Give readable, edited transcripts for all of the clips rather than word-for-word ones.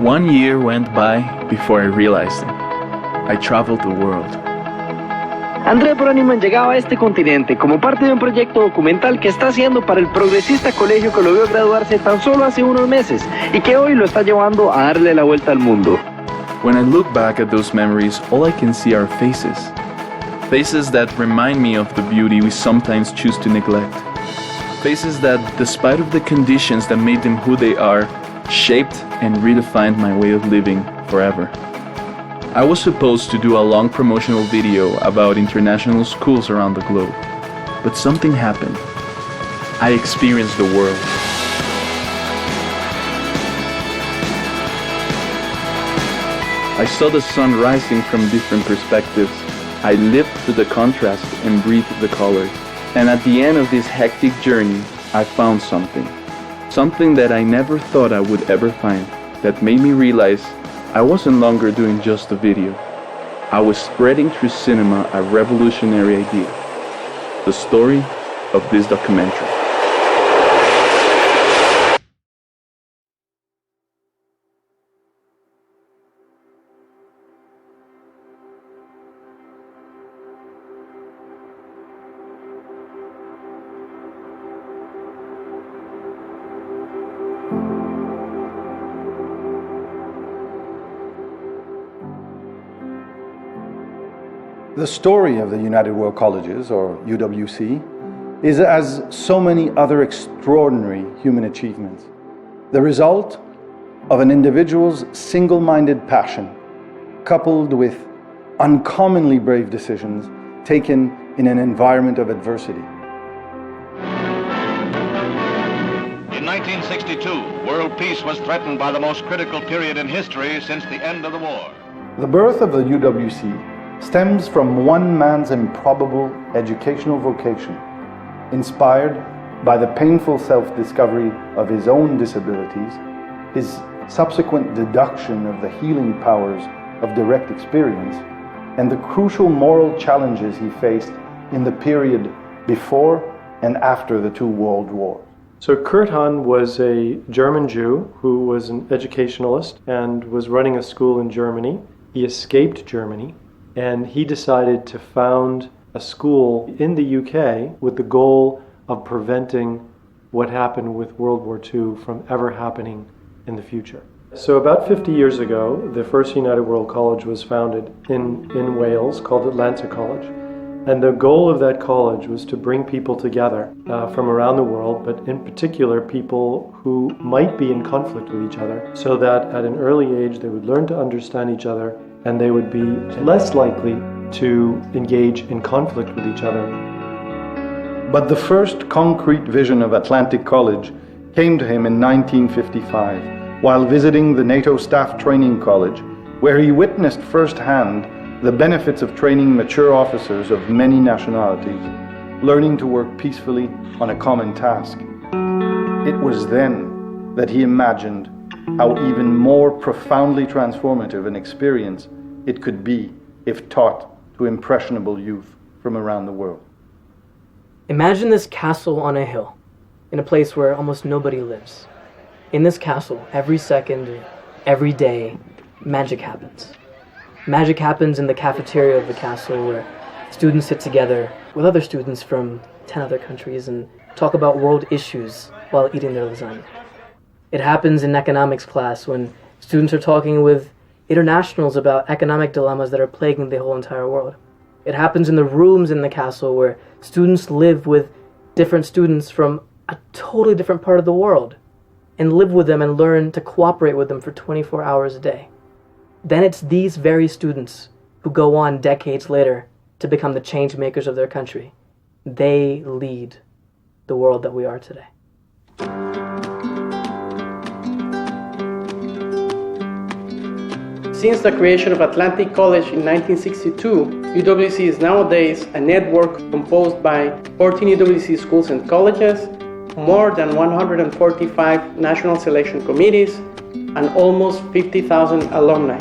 1 year went by before I realized it. I traveled the world. André Broniman llegaba a este continente como parte de un proyecto documental que está haciendo para el progresista colegio que lo vio graduarse tan solo hace unos meses y que hoy lo está llevando a darle la vuelta al mundo. When I look back at those memories, all I can see are faces. Faces that remind me of the beauty we sometimes choose to neglect. Faces that, despite of the conditions that made them who they are, shaped and redefined my way of living forever. I was supposed to do a long promotional video about international schools around the globe, but something happened. I experienced the world. I saw the sun rising from different perspectives. I lived through the contrast and breathed the colors. And at the end of this hectic journey, I found something. Something that I never thought I would ever find, that made me realize I wasn't longer doing just a video. I was spreading through cinema a revolutionary idea. The story of this documentary. The story of the United World Colleges, or UWC, is, as so many other extraordinary human achievements, the result of an individual's single-minded passion, coupled with uncommonly brave decisions taken in an environment of adversity. In 1962, world peace was threatened by the most critical period in history since the end of the war. The birth of the UWC stems from one man's improbable educational vocation, inspired by the painful self-discovery of his own disabilities, his subsequent deduction of the healing powers of direct experience, and the crucial moral challenges he faced in the period before and after the two world wars. So Kurt Hahn was a German Jew who was an educationalist and was running a school in Germany. He escaped Germany, and he decided to found a school in the UK with the goal of preventing what happened with World War II from ever happening in the future. So about 50 years ago, the first United World College was founded in Wales, called Atlanta College. And the goal of that college was to bring people together from around the world, but in particular people who might be in conflict with each other, so that at an early age they would learn to understand each other and they would be less likely to engage in conflict with each other. But the first concrete vision of Atlantic College came to him in 1955 while visiting the NATO Staff Training College, where he witnessed firsthand the benefits of training mature officers of many nationalities, learning to work peacefully on a common task. It was then that he imagined how even more profoundly transformative an experience it could be if taught to impressionable youth from around the world. Imagine this castle on a hill, in a place where almost nobody lives. In this castle, every second, every day, magic happens. Magic happens in the cafeteria of the castle, where students sit together with other students from 10 other countries and talk about world issues while eating their lasagna. It happens in economics class when students are talking with internationals about economic dilemmas that are plaguing the whole entire world. It happens in the rooms in the castle where students live with different students from a totally different part of the world and live with them and learn to cooperate with them for 24 hours a day. Then it's these very students who go on decades later to become the change makers of their country. They lead the world that we are today. Since the creation of Atlantic College in 1962, UWC is nowadays a network composed by 14 UWC schools and colleges, more than 145 national selection committees, and almost 50,000 alumni.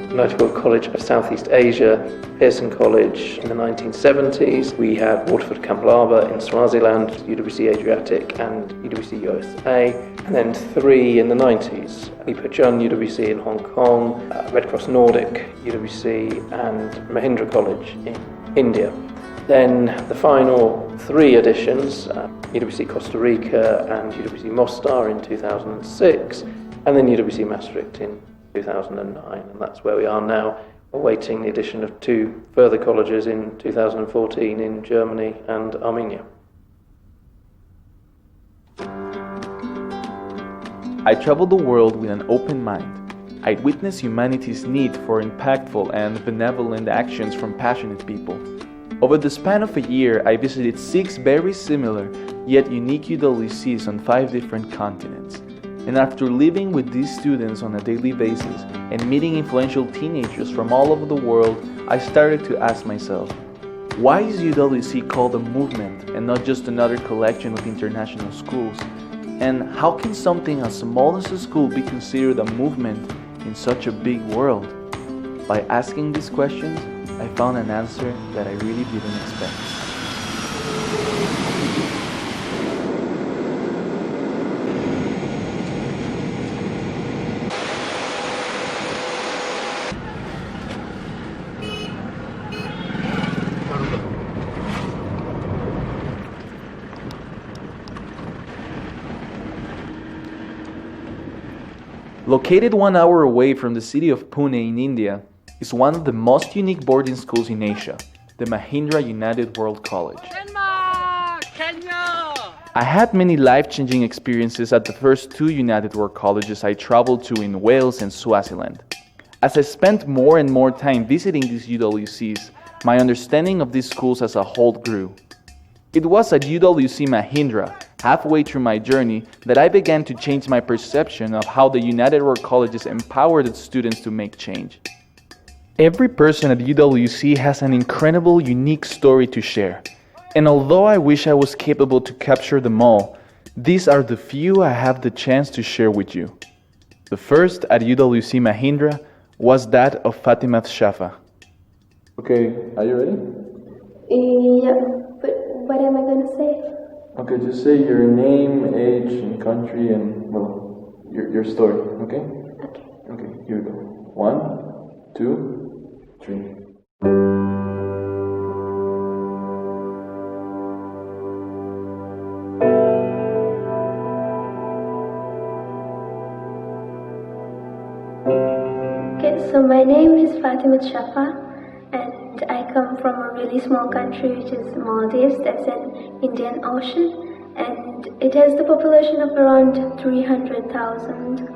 United World College of Southeast Asia, Pearson College in the 1970s. We had Waterford Camp Lava in Swaziland, UWC Adriatic and UWC USA. and then 3 in the 90s. Pachun UWC in Hong Kong, Red Cross Nordic UWC, and Mahindra College in India. Then the final 3 editions, UWC Costa Rica and UWC Mostar in 2006, and then UWC Maastricht in 2009, and that's where we are now, awaiting the addition of 2 further colleges in 2014 in Germany and Armenia. I traveled the world with an open mind. I'd witnessed humanity's need for impactful and benevolent actions from passionate people. Over the span of a year, I visited 6 very similar yet unique UWCs on 5 different continents. And after living with these students on a daily basis and meeting influential teenagers from all over the world, I started to ask myself, why is UWC called a movement and not just another collection of international schools? And how can something as small as a school be considered a movement in such a big world? By asking these questions, I found an answer that I really didn't expect. Located 1 hour away from the city of Pune in India, is one of the most unique boarding schools in Asia, the Mahindra United World College. Denmark! Kenya! I had many life-changing experiences at the first 2 United World Colleges I traveled to in Wales and Swaziland. As I spent more and more time visiting these UWCs, my understanding of these schools as a whole grew. It was at UWC Mahindra, halfway through my journey, that I began to change my perception of how the United World Colleges empowered its students to make change. Every person at UWC has an incredible, unique story to share. And although I wish I was capable to capture them all, these are the few I have the chance to share with you. The first at UWC Mahindra was that of Fatima Shafa. Okay, are you ready? Yeah, but what am I going to say? Okay, just say your name, age, and country, and, well, your story, okay? Okay. Okay, here we go. 1, 2, 3. Okay, so my name is Fatima Shafa, and I come from a really small country which is Maldives, that's in Indian Ocean, and it has the population of around 300,000.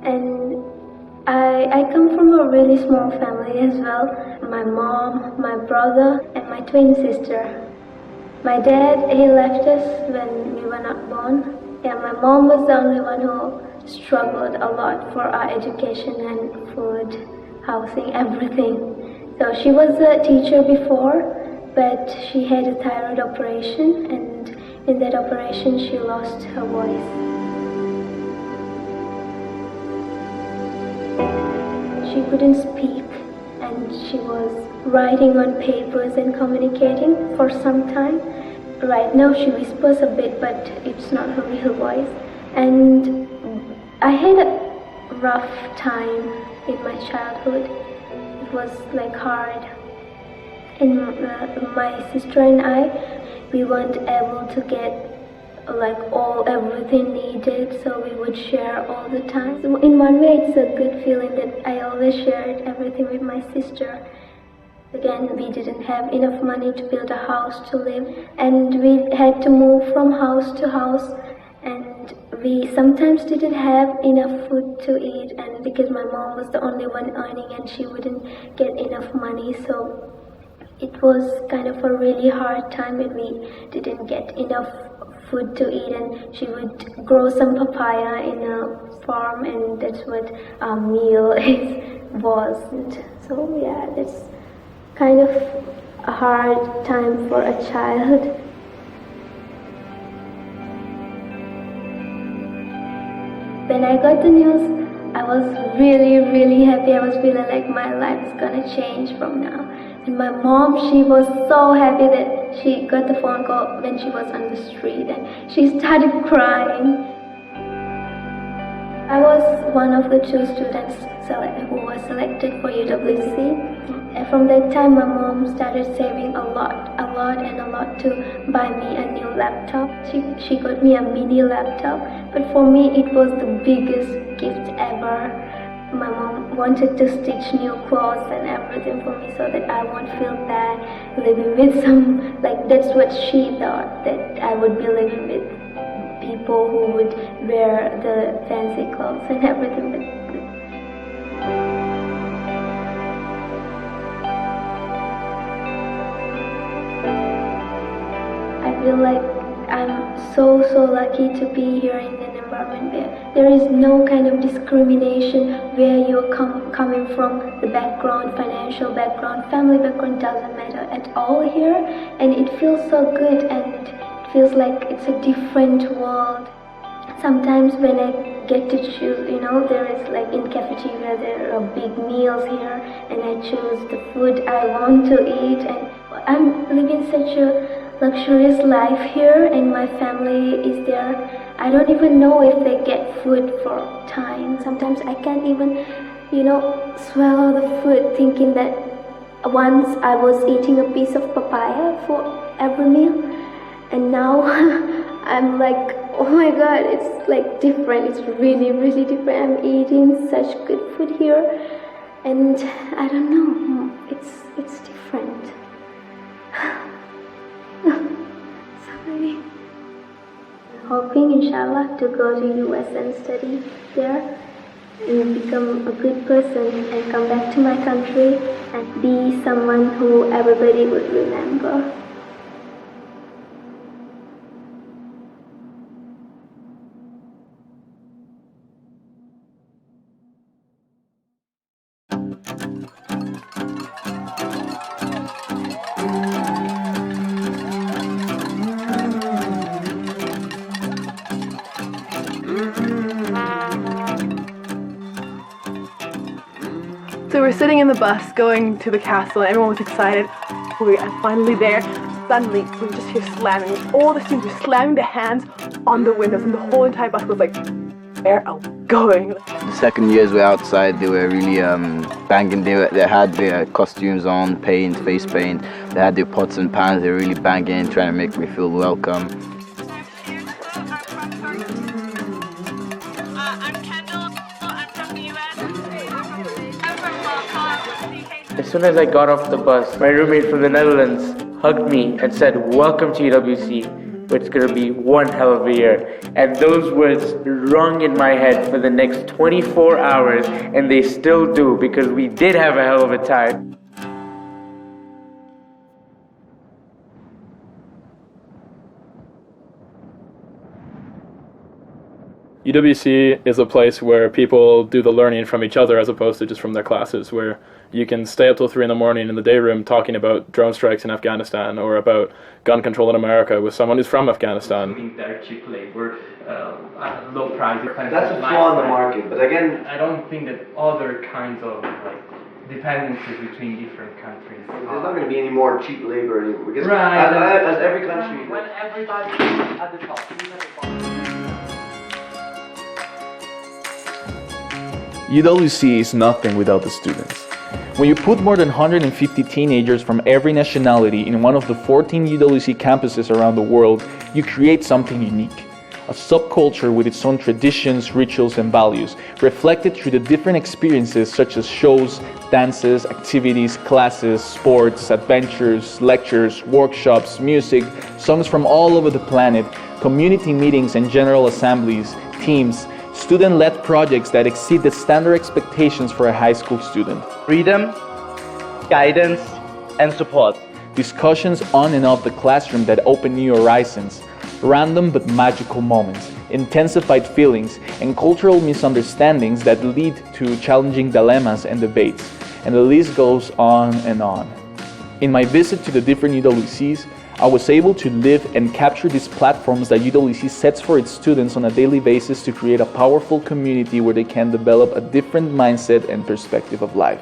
And I come from a really small family as well. My mom, my brother, and my twin sister. My dad, he left us when we were not born. Yeah, my mom was the only one who struggled a lot for our education and food, housing, everything. So she was a teacher before, but she had a thyroid operation, and in that operation she lost her voice. She couldn't speak, and she was writing on papers and communicating for some time. Right now she whispers a bit, but it's not her real voice. And I had a rough time in my childhood. It was like hard. And my sister and I, we weren't able to get like everything needed, so we would share all the time. So in one way it's a good feeling that I always shared everything with my sister. Again, we didn't have enough money to build a house to live, and we had to move from house to house, and we sometimes didn't have enough food to eat, and because my mom was the only one earning and she wouldn't get enough money, so it was kind of a really hard time when we didn't get enough food to eat, and she would grow some papaya in a farm, and that's what our meal was. And so yeah, that's kind of a hard time for a child. When I got the news, I was really happy. I was feeling like my life is gonna change from now. And my mom, she was so happy that she got the phone call when she was on the street, and she started crying. I was one of the 2 students who was selected for UWC. And from that time, my mom started saving a lot to buy me a new laptop. She got me a mini laptop, but for me it was the biggest gift ever. My mom wanted to stitch new clothes and everything for me so that I won't feel bad living with that's what she thought, that I would be living with people who would wear the fancy clothes and everything. I feel like I'm so lucky to be here in an environment where there is no kind of discrimination, where you're coming from, the background, financial background, family background, doesn't matter at all here, and it feels so good, and it feels like it's a different world. Sometimes when I get to choose, there is in cafeteria there are big meals here, and I choose the food I want to eat, and I'm living such a luxurious life here, and my family is there. I don't even know if they get food for time. Sometimes I can't even, swallow the food, thinking that once I was eating a piece of papaya for every meal, and now I'm like, oh my god, it's different. It's really, really different. I'm eating such good food here, and I don't know, it's different. Sorry. Hoping, inshallah, to go to US and study there and become a good person and come back to my country and be someone who everybody would remember. So we're sitting in the bus going to the castle, and everyone was excited. We are finally there. Suddenly, we just hear slamming. All the students were slamming their hands on the windows, and the whole entire bus was like, where are we going? The second years were outside, they were really banging. They had their costumes on, paint, face paint. They had their pots and pans. They were really banging, trying to make me feel welcome. As soon as I got off the bus, my roommate from the Netherlands hugged me and said, "Welcome to UWC, it's going to be one hell of a year." And those words rung in my head for the next 24 hours, and they still do, because we did have a hell of a time. UWC is a place where people do the learning from each other as opposed to just from their classes, where you can stay up till 3 a.m. in the day room talking about drone strikes in Afghanistan or about gun control in America with someone who's from Afghanistan. They're cheap labor, low price. That's a flaw in the market, but again, I don't think that other kinds of dependencies between different countries. There's not going to be any more cheap labor anymore, because right. as every country. When everybody is at the top, even at the bottom. UWC is nothing without the students. When you put more than 150 teenagers from every nationality in one of the 14 UWC campuses around the world, you create something unique. A subculture with its own traditions, rituals, and values, reflected through the different experiences such as shows, dances, activities, classes, sports, adventures, lectures, workshops, music, songs from all over the planet, community meetings and general assemblies, teams, student-led projects that exceed the standard expectations for a high school student. Freedom, guidance, and support. Discussions on and off the classroom that open new horizons. Random but magical moments, intensified feelings, and cultural misunderstandings that lead to challenging dilemmas and debates. And the list goes on and on. In my visit to the different UWCs, I was able to live and capture these platforms that UWC sets for its students on a daily basis to create a powerful community where they can develop a different mindset and perspective of life.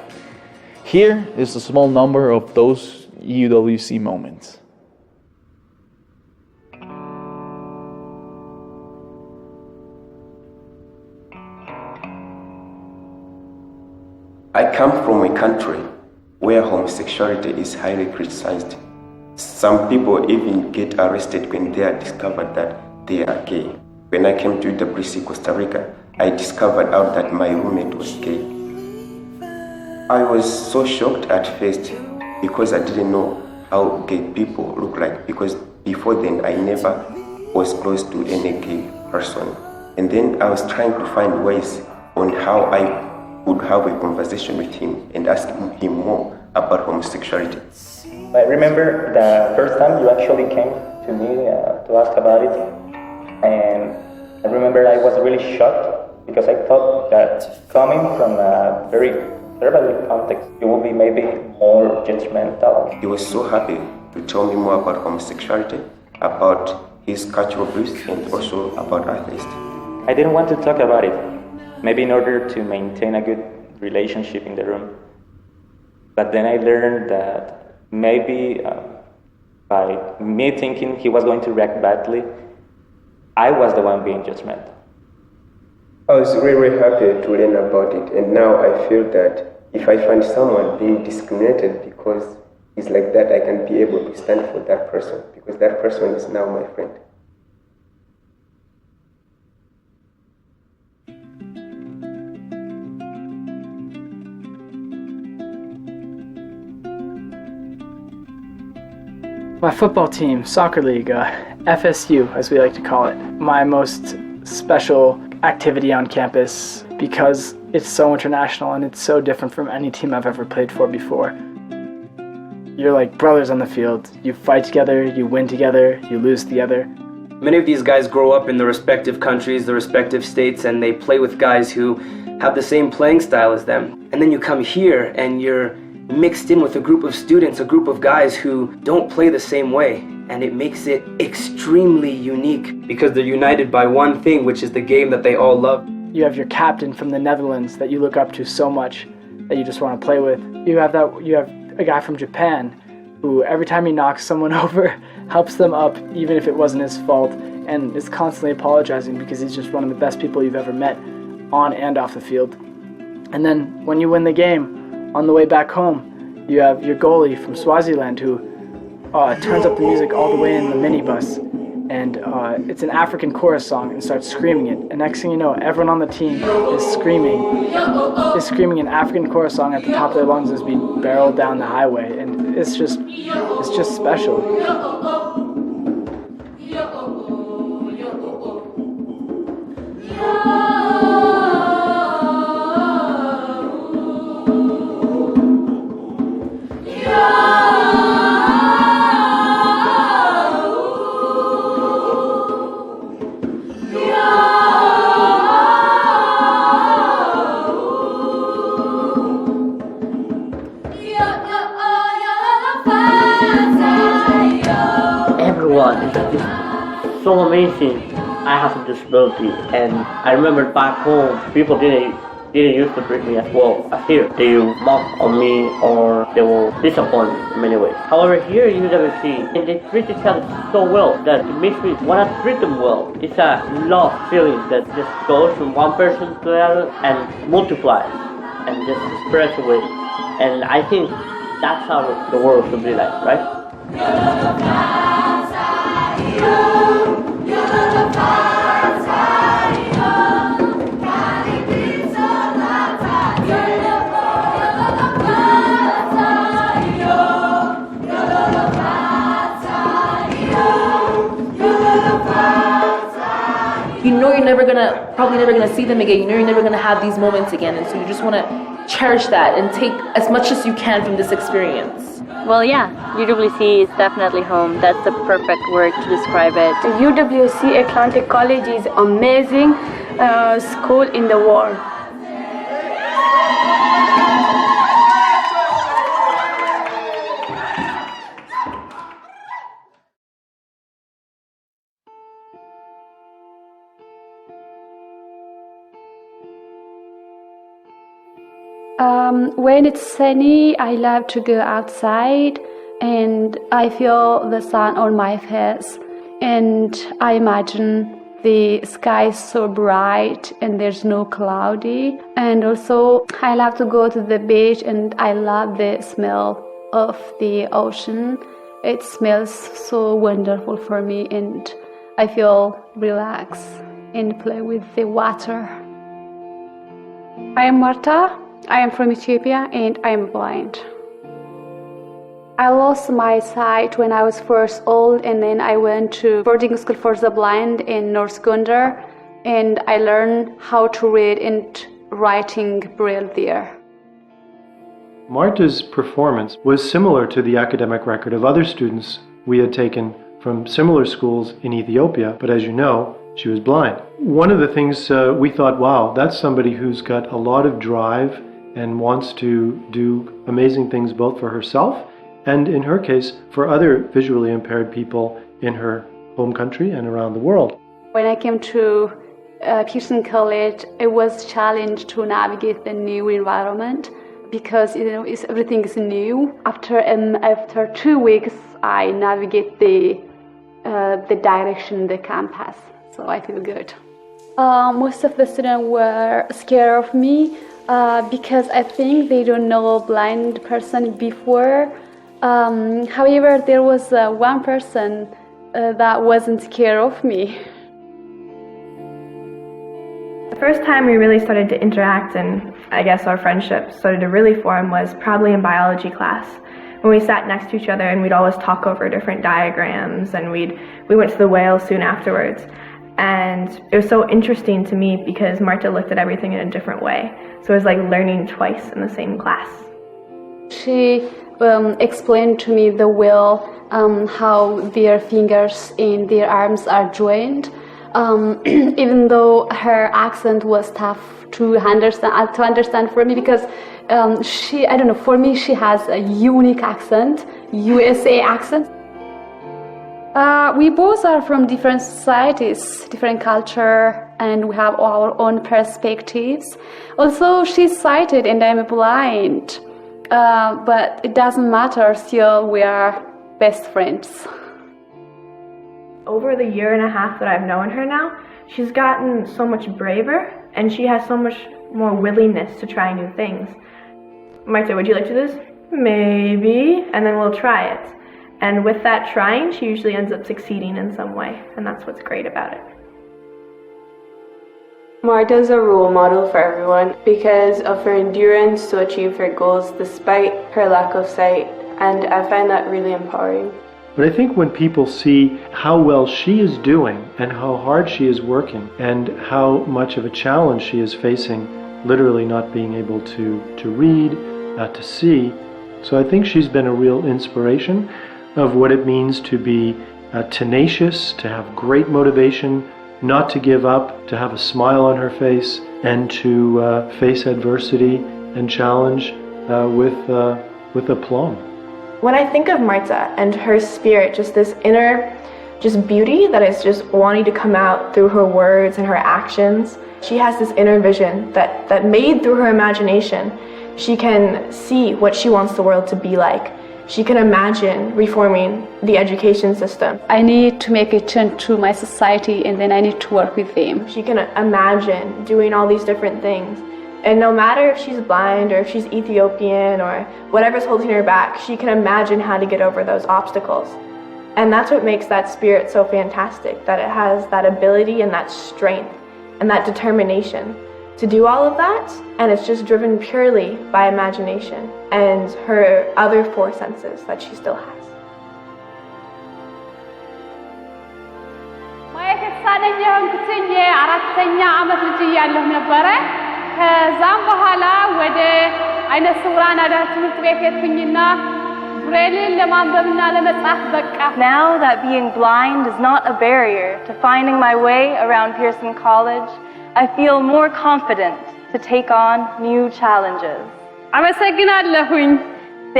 Here is a small number of those UWC moments. I come from a country where homosexuality is highly criticized. Some people even get arrested when they are discovered that they are gay. When I came to UWC Costa Rica, I discovered out that my roommate was gay. I was so shocked at first because I didn't know how gay people look like, because before then I never was close to any gay person. And then I was trying to find ways on how I would have a conversation with him and ask him more about homosexuality. I remember the first time you actually came to me to ask about it, and I remember I was really shocked because I thought that coming from a very conservative context, you would be maybe more judgmental. He was so happy to tell me more about homosexuality, about his cultural beliefs, and also about atheists. I didn't want to talk about it, maybe in order to maintain a good relationship in the room. But then I learned that maybe by me thinking he was going to react badly, I was the one being judgmental. I was really happy to learn about it, and now I feel that if I find someone being discriminated because he's like that, I can be able to stand for that person, because that person is now my friend. My football team, soccer league, FSU as we like to call it, my most special activity on campus because it's so international and it's so different from any team I've ever played for before. You're like brothers on the field. You fight together, you win together, you lose together. Many of these guys grow up in the respective countries, the respective states, and they play with guys who have the same playing style as them. And then you come here and you're mixed in with a group of students, a group of guys who don't play the same way, and it makes it extremely unique because they're united by one thing, which is the game that they all love. You have your captain from the Netherlands that you look up to so much that you just want to play with. You have a guy from Japan who every time he knocks someone over helps them up even if it wasn't his fault, and is constantly apologizing because he's just one of the best people you've ever met on and off the field. And then when you win the game, on the way back home, you have your goalie from Swaziland who turns up the music all the way in the minibus, and it's an African chorus song, and starts screaming it. And next thing you know, everyone on the team is screaming an African chorus song at the top of their lungs as we barrel down the highway, and it's just special. So amazing. I have a disability, and I remember back home, people didn't used to treat me as well as here. They will mock on me, or they will disappoint me in many ways. However, here in UWC, and they treat each other so well that it makes me want to treat them well. It's a love feeling that just goes from one person to the other and multiplies and just spreads away. And I think that's how the world should be like, right? You know you're probably never gonna see them again. You know you're never gonna have these moments again, and so you just want to cherish that and take as much as you can from this experience. Well, yeah, UWC is definitely home. That's the perfect word to describe it. The UWC Atlantic College is amazing school in the world. When it's sunny, I love to go outside and I feel the sun on my face, and I imagine the sky is so bright and there's no cloudy. And also I love to go to the beach, and I love the smell of the ocean. It smells so wonderful for me, and I feel relaxed and play with the water. I am Marta. I am from Ethiopia, and I am blind. I lost my sight when I was 4 years old, and then I went to boarding school for the blind in North Gondar, and I learned how to read and writing Braille there. Marta's performance was similar to the academic record of other students we had taken from similar schools in Ethiopia, but as you know, she was blind. One of the things we thought, wow, that's somebody who's got a lot of drive and wants to do amazing things both for herself and, in her case, for other visually impaired people in her home country and around the world. When I came to Pearson College, it was a challenge to navigate the new environment because everything is new. After 2 weeks, I navigate the direction, the campus, so I feel good. Most of the students were scared of me because I think they don't know a blind person before. However, there was one person that wasn't scared of me. The first time we really started to interact and I guess our friendship started to really form was probably in biology class, when we sat next to each other and we'd always talk over different diagrams, and we went to the whale soon afterwards. And it was so interesting to me because Marta looked at everything in a different way. So it was like learning twice in the same class. She explained to me the whale, how their fingers and their arms are joined. Even though her accent was tough to understand for me because for me she has a unique accent, USA accent. We both are from different societies, different culture, and we have our own perspectives. Also, she's sighted and I'm blind, but it doesn't matter, still we are best friends. Over the 1.5 years that I've known her now, she's gotten so much braver and she has so much more willingness to try new things. Marta, would you like to do this? Maybe, and then we'll try it. And with that trying, she usually ends up succeeding in some way, and that's what's great about it. Marta is a role model for everyone because of her endurance to achieve her goals despite her lack of sight, and I find that really empowering. But I think when people see how well she is doing and how hard she is working and how much of a challenge she is facing, literally not being able to read, to see, so I think she's been a real inspiration of what it means to be tenacious, to have great motivation, not to give up, to have a smile on her face, and to face adversity and challenge with aplomb. When I think of Marta and her spirit, just this inner beauty that is just wanting to come out through her words and her actions, she has this inner vision that made through her imagination, she can see what she wants the world to be like. She can imagine reforming the education system. I need to make a change to my society, and then I need to work with them. She can imagine doing all these different things. And no matter if she's blind or if she's Ethiopian or whatever's holding her back, she can imagine how to get over those obstacles. And that's what makes that spirit so fantastic, that it has that ability and that strength and that determination to do all of that, and it's just driven purely by imagination and her other 4 senses that she still has. ከዛም በኋላ ወደ አይነ ስውራን አዳሪ ትምህርት ቤት ሄድኩኝና ብሬልን ለማንበብና ለመጻፍ በቃ። Now that being blind is not a barrier to finding my way around Pearson College, I feel more confident to take on new challenges. አመሰግናለሁኝ.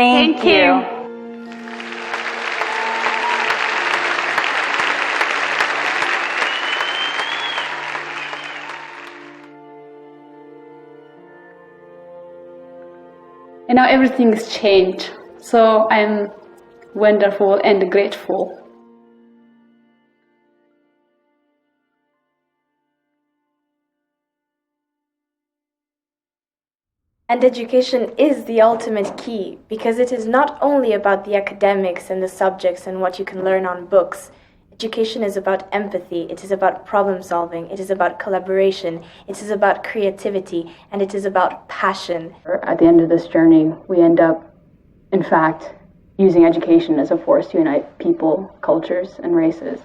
Thank you. And now everything's changed, so I'm wonderful and grateful. And education is the ultimate key, because it is not only about the academics and the subjects and what you can learn on books. Education is about empathy, it is about problem solving, it is about collaboration, it is about creativity, and it is about passion. At the end of this journey, we end up, in fact, using education as a force to unite people, cultures, and races.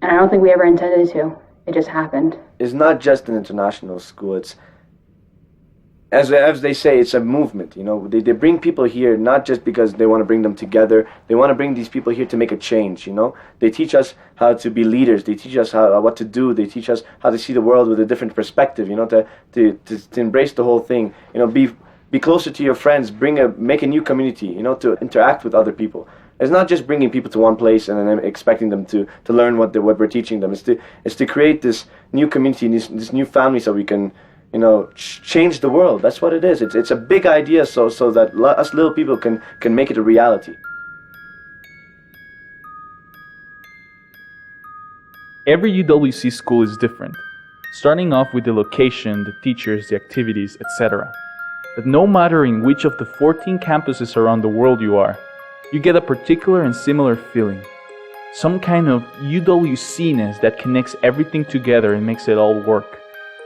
And I don't think we ever intended to. It just happened. It's not just an international school. It's, as they say, it's a movement. You know, they bring people here not just because they want to bring them together. They want to bring these people here to make a change. You know, they teach us how to be leaders. They teach us what to do. They teach us how to see the world with a different perspective. You know, to embrace the whole thing. You know, be closer to your friends. Make a new community. You know, to interact with other people. It's not just bringing people to one place and then expecting them to learn what we're teaching them. It's to create this new community, this new family, so we can, you know, change the world. That's what it is. It's a big idea, so that us little people can make it a reality. Every UWC school is different, starting off with the location, the teachers, the activities, etc. But no matter in which of the 14 campuses around the world you are, you get a particular and similar feeling. Some kind of UWC-ness that connects everything together and makes it all work.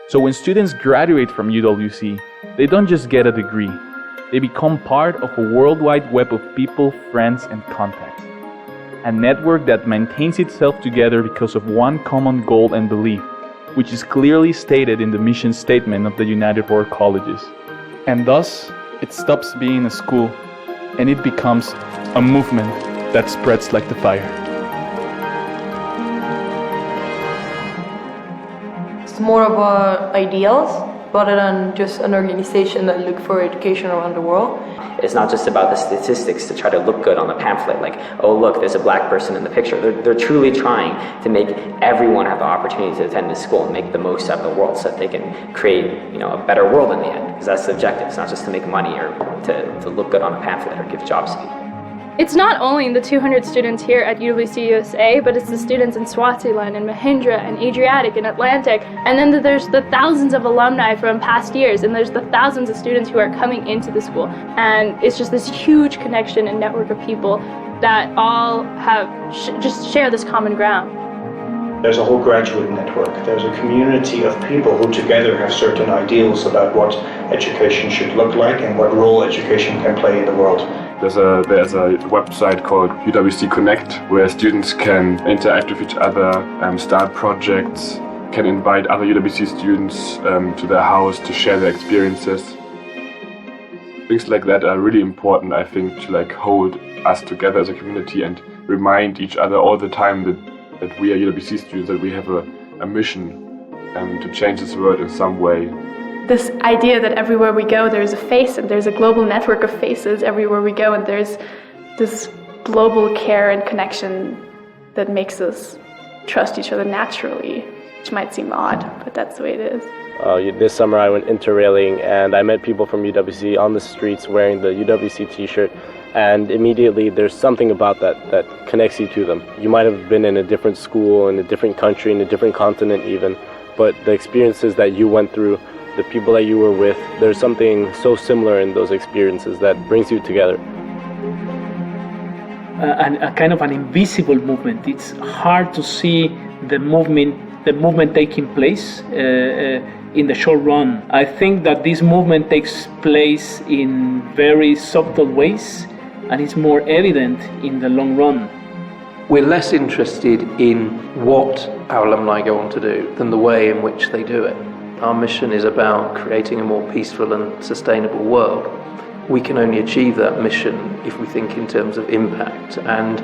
So when students graduate from UWC, they don't just get a degree. They become part of a worldwide web of people, friends, and contacts. A network that maintains itself together because of one common goal and belief, which is clearly stated in the mission statement of the United World Colleges. And thus, it stops being a school, and it becomes a movement that spreads like the fire. It's more about ideals rather than just an organization that look for education around the world. It's not just about the statistics to try to look good on the pamphlet, like, oh look, there's a black person in the picture. They're truly trying to make everyone have the opportunity to attend this school and make the most out of the world so that they can create, you know, a better world in the end, because that's the objective. It's not just to make money or to look good on a pamphlet or give jobs to people. It's not only the 200 students here at UWC USA, but it's the students in Swaziland and Mahindra and Adriatic and Atlantic, and then there's the thousands of alumni from past years, and there's the thousands of students who are coming into the school, and it's just this huge connection and network of people that all have just share this common ground. There's a whole graduate network. There's a community of people who together have certain ideals about what education should look like and what role education can play in the world. There's a website called UWC Connect, where students can interact with each other, start projects, can invite other UWC students to their house to share their experiences. Things like that are really important, I think, to like hold us together as a community and remind each other all the time that we are UWC students, that we have a mission to change this world in some way. This idea that everywhere we go there's a face, and there's a global network of faces everywhere we go, and there's this global care and connection that makes us trust each other naturally, which might seem odd, but that's the way it is. This summer I went interrailing and I met people from UWC on the streets wearing the UWC t-shirt, and immediately there's something about that connects you to them. You might have been in a different school, in a different country, in a different continent even, but the experiences that you went through, the people that you were with, there's something so similar in those experiences that brings you together. A kind of an invisible movement. It's hard to see the movement taking place in the short run. I think that this movement takes place in very subtle ways, and it's more evident in the long run. We're less interested in what our alumni go on to do than the way in which they do it. Our mission is about creating a more peaceful and sustainable world. We can only achieve that mission if we think in terms of impact. And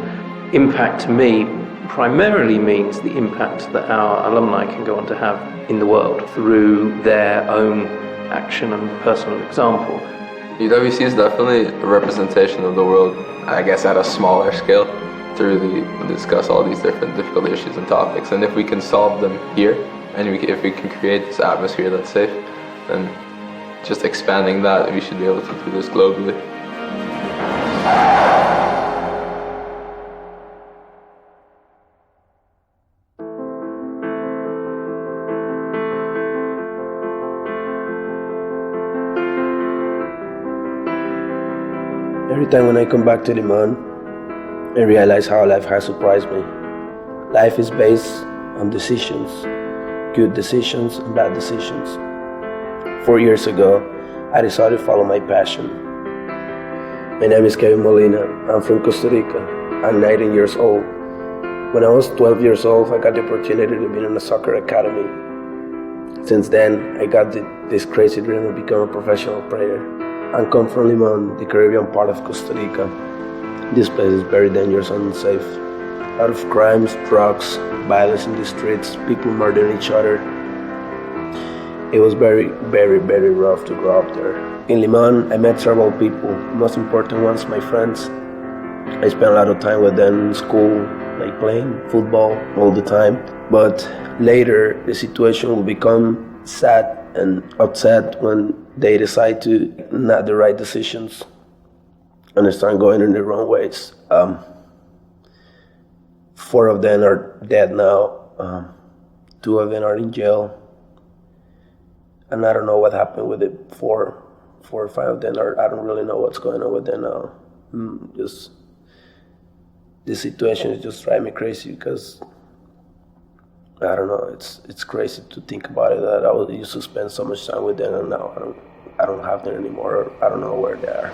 impact to me primarily means the impact that our alumni can go on to have in the world through their own action and personal example. UWC is definitely a representation of the world, I guess at a smaller scale, through discuss all these different difficult issues and topics. And if we can solve them here, and if we can create this atmosphere that's safe, then just expanding that, we should be able to do this globally. Every time when I come back to Limon, I realize how life has surprised me. Life is based on decisions, good decisions and bad decisions. 4 years ago, I decided to follow my passion. My name is Kevin Molina. I'm from Costa Rica. I'm 19 years old. When I was 12 years old, I got the opportunity to be in a soccer academy. Since then, I got this crazy dream to become a professional player. I come from Limon, the Caribbean part of Costa Rica. This place is very dangerous and unsafe. A lot of crimes, drugs, violence in the streets, people murdering each other. It was very, very, very rough to grow up there. In Limon, I met several people. The most important ones, my friends. I spent a lot of time with them in school, like playing football all the time. But later, the situation will become sad and upset when they decide to not the right decisions and they start going in the wrong ways. 4 of them are dead now. 2 of them are in jail. And I don't know what happened with it. 4 or 5 of them I don't really know what's going on with them now. Just this situation is just driving me crazy because I don't know. It's crazy to think about it that I used to spend so much time with them and now I don't have them anymore. I don't know where they are.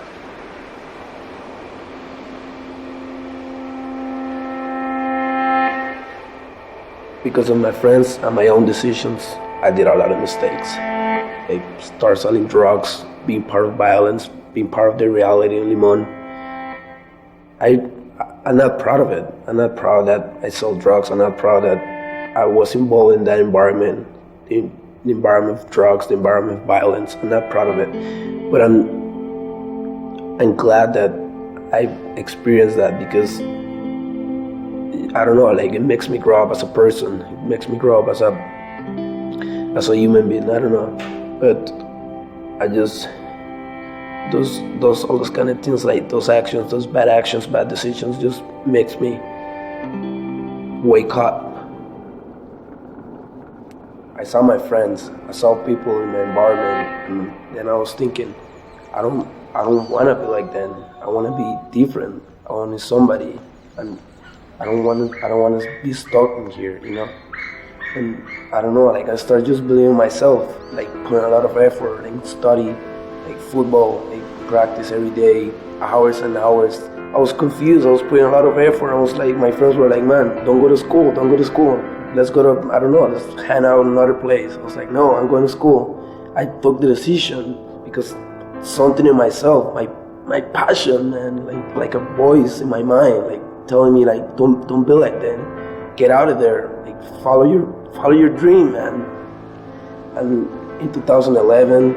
Because of my friends and my own decisions, I did a lot of mistakes. I started selling drugs, being part of violence, being part of the reality in Limon. I'm not proud of it. I'm not proud that I sold drugs. I'm not proud that I was involved in that environment, the environment of drugs, the environment of violence. I'm not proud of it. But I'm glad that I experienced that because I don't know, like it makes me grow up as a person. It makes me grow up as a human being. I don't know, but I just all those kind of things, like those actions, those bad actions, bad decisions, just makes me wake up. I saw my friends, I saw people in my environment, and then I was thinking, I don't want to be like them. I want to be different. I want to be somebody, and I don't want to be stuck in here, you know. And I don't know, like I started just believing myself, like putting a lot of effort and study, like football, like practice every day, hours and hours. I was confused. I was putting a lot of effort. I was like, my friends were like, man, don't go to school. Let's go to, I don't know, let's hang out in another place. I was like, no, I'm going to school. I took the decision because something in myself, my passion, man, like a voice in my mind, like telling me, like, don't be like that. Get out of there. Like, follow your dream, man. And in 2011,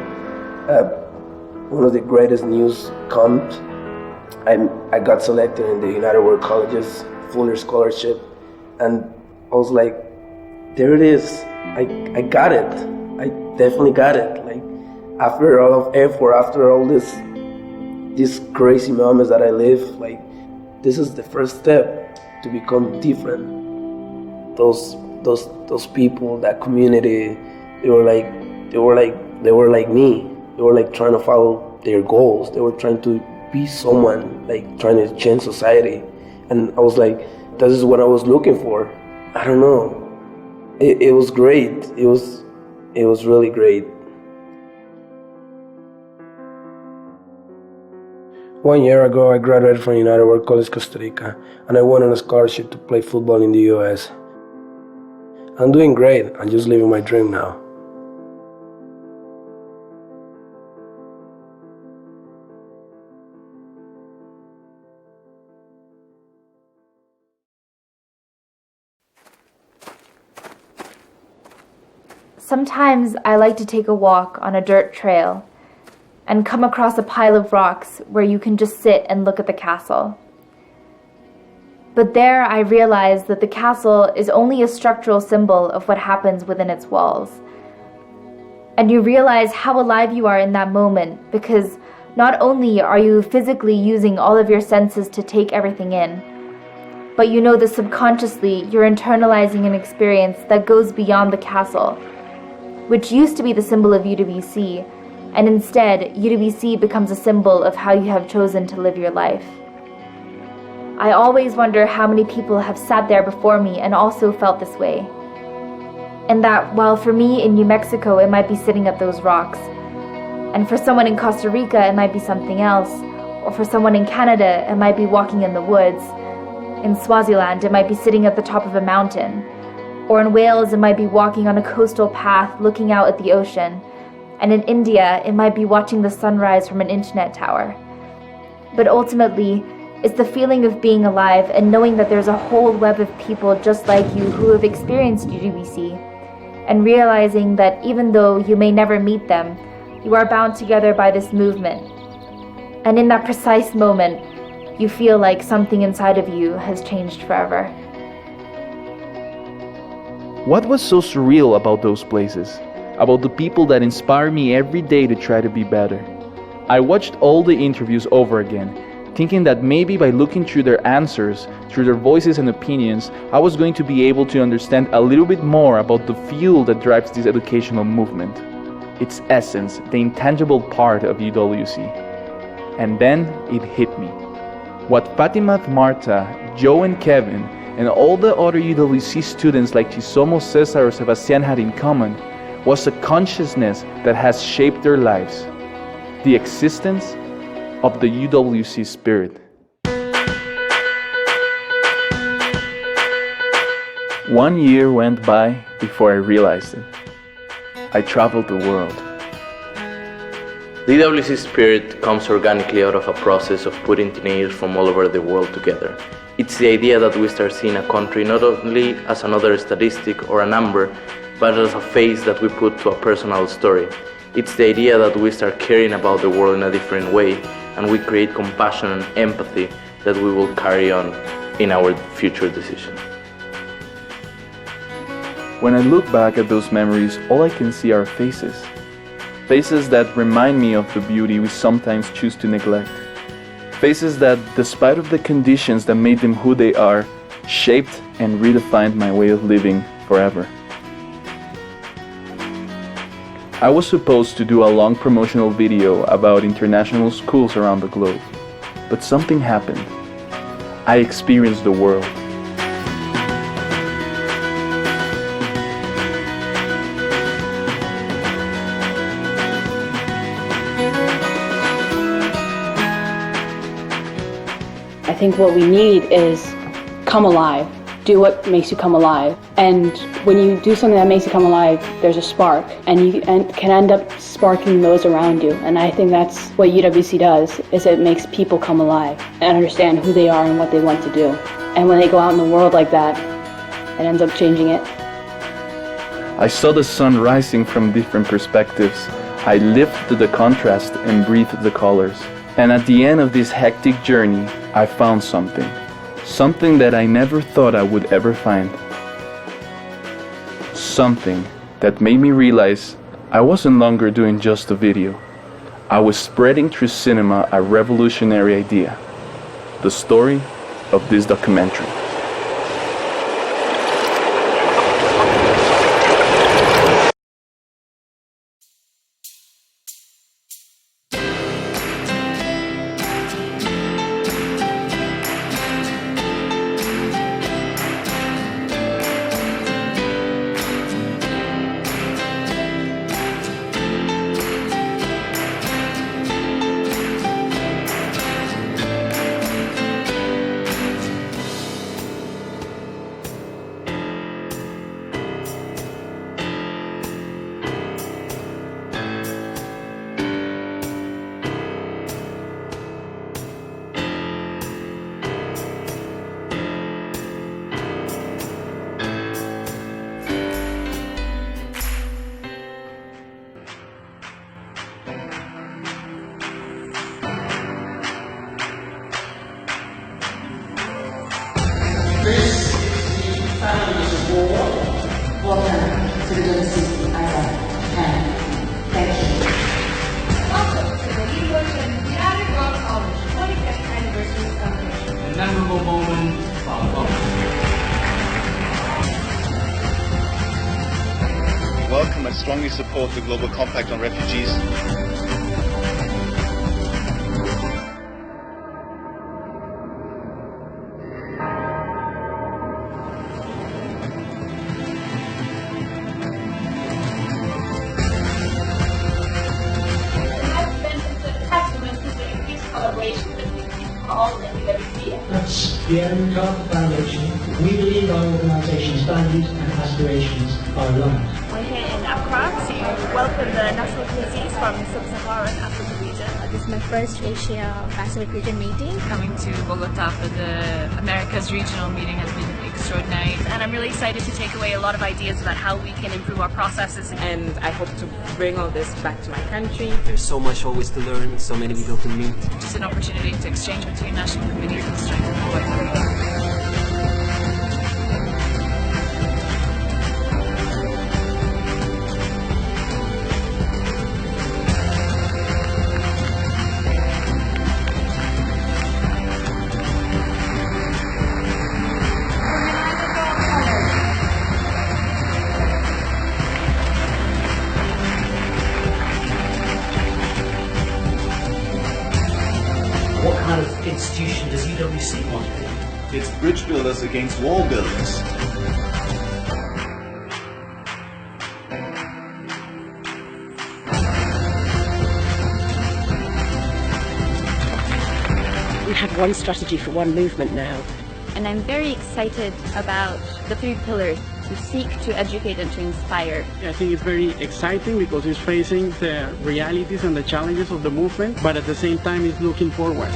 one of the greatest news comes. I got selected in the United World College's Fuller Scholarship, and I was like, there it is. I got it. I definitely got it. Like after all of effort, after all these crazy moments that I live, like this is the first step to become different. Those people, that community, they were like me. They were like trying to follow their goals. They were trying to be someone, like trying to change society. And I was like, this is what I was looking for. I don't know. It was great. It was really great. 1 year ago, I graduated from United World College, Costa Rica, and I won on a scholarship to play football in the US. I'm doing great. I'm just living my dream now. Sometimes I like to take a walk on a dirt trail and come across a pile of rocks where you can just sit and look at the castle. But there I realize that the castle is only a structural symbol of what happens within its walls. And you realize how alive you are in that moment, because not only are you physically using all of your senses to take everything in, but you know that subconsciously you're internalizing an experience that goes beyond the castle, which used to be the symbol of UWC, and instead, UWC becomes a symbol of how you have chosen to live your life. I always wonder how many people have sat there before me and also felt this way. And that while for me in New Mexico it might be sitting at those rocks, and for someone in Costa Rica it might be something else, or for someone in Canada it might be walking in the woods, in Swaziland it might be sitting at the top of a mountain, or in Wales it might be walking on a coastal path looking out at the ocean, and in India it might be watching the sunrise from an internet tower. But ultimately, it's the feeling of being alive and knowing that there's a whole web of people just like you who have experienced UWC, and realizing that even though you may never meet them, you are bound together by this movement. And in that precise moment, you feel like something inside of you has changed forever. What was so surreal about those places? About the people that inspire me every day to try to be better? I watched all the interviews over again, thinking that maybe by looking through their answers, through their voices and opinions, I was going to be able to understand a little bit more about the fuel that drives this educational movement, its essence, the intangible part of UWC. And then it hit me. What Fatima, Marta, Joe and Kevin, and all the other UWC students like Chisomo, Cesar or Sebastian had in common was a consciousness that has shaped their lives. The existence of the UWC spirit. One year went by before I realized it. I traveled the world. The UWC spirit comes organically out of a process of putting teenagers from all over the world together. It's the idea that we start seeing a country not only as another statistic or a number, but as a face that we put to a personal story. It's the idea that we start caring about the world in a different way, and we create compassion and empathy that we will carry on in our future decisions. When I look back at those memories, all I can see are faces. Faces that remind me of the beauty we sometimes choose to neglect. Faces that, despite of the conditions that made them who they are, shaped and redefined my way of living forever. I was supposed to do a long promotional video about international schools around the globe, but something happened. I experienced the world. I think what we need is come alive. Do what makes you come alive. And when you do something that makes you come alive, there's a spark, and you can end up sparking those around you. And I think that's what UWC does, is it makes people come alive and understand who they are and what they want to do. And when they go out in the world like that, it ends up changing it. I saw the sun rising from different perspectives. I lived the contrast and breathed the colors. And at the end of this hectic journey, I found something. Something that I never thought I would ever find. Something that made me realize I wasn't longer doing just a video. I was spreading through cinema a revolutionary idea. The story of this documentary. Welcome and strongly support the Global Compact on Refugees. collaboration between all and UWC. That's the Herein Foundation. We believe our organisation's values and aspirations are aligned. We're here in Accra to welcome the national committees from Sub-Saharan Africa region. This is my first Asia Pacific region meeting. Coming to Bogota for the Americas regional meeting has been extraordinary. And I'm really excited to take away a lot of ideas about how we can improve our processes. And I hope to bring all this back to my country. There's so much always to learn, so many people to meet. Just an opportunity to exchange between national committees and strengthen the work. What kind of institution does UWC want to be? It's bridge builders against wall builders. We have one strategy for one movement now. And I'm very excited about the 3 pillars: to seek, to educate, and to inspire. I think it's very exciting because it's facing the realities and the challenges of the movement, but at the same time it's looking forward.